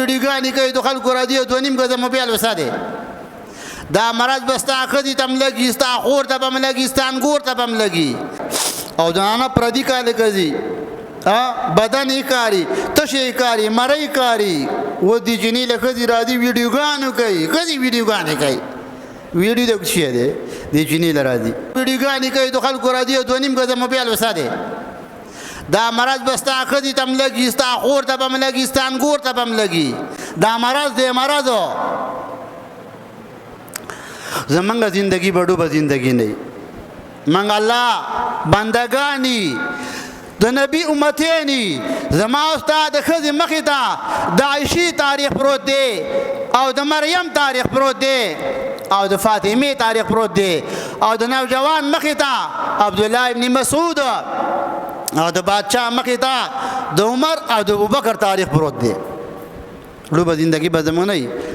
ویډیوګانې کوي د خلکو راځي او 2.5 ګزه موبایل وساته دا مرض بستا خدي تم لګي ستا خور ته بم لګي ستان ګور ته بم لګي او دانا پردي کال کوي بدن یې کاری تشه یې کاری مړی کاری و دي جنې له خدي راځي ویډیوګانو کوي خدي ویډیوګانې کوي ویډیو د څه دی د جنې له راځي ویډیوګانې کوي د خلکو راځي او 2.5 ګزه موبایل وساته دا مرض بستا خدي تم لګي ستا خور ته بم لګي ستان ګور ته بم لګي دا مرض دی مرضو زمانگا زندگی بڑو با زندگی نہیں منگ اللہ بندگانی دا نبی امتینی زما استاد خز مخیتا دا عیشی تاریخ پروت دے او دا مریم تاریخ پروت دے او دا فاطمی تاریخ پروت دے او دا نوجوان مخیتا عبداللہ ابن مسعود او دا بادشاہ مخیتا دا عمر او دا ابوبکر تاریخ پروت دے لو با زندگی با زمان نہیں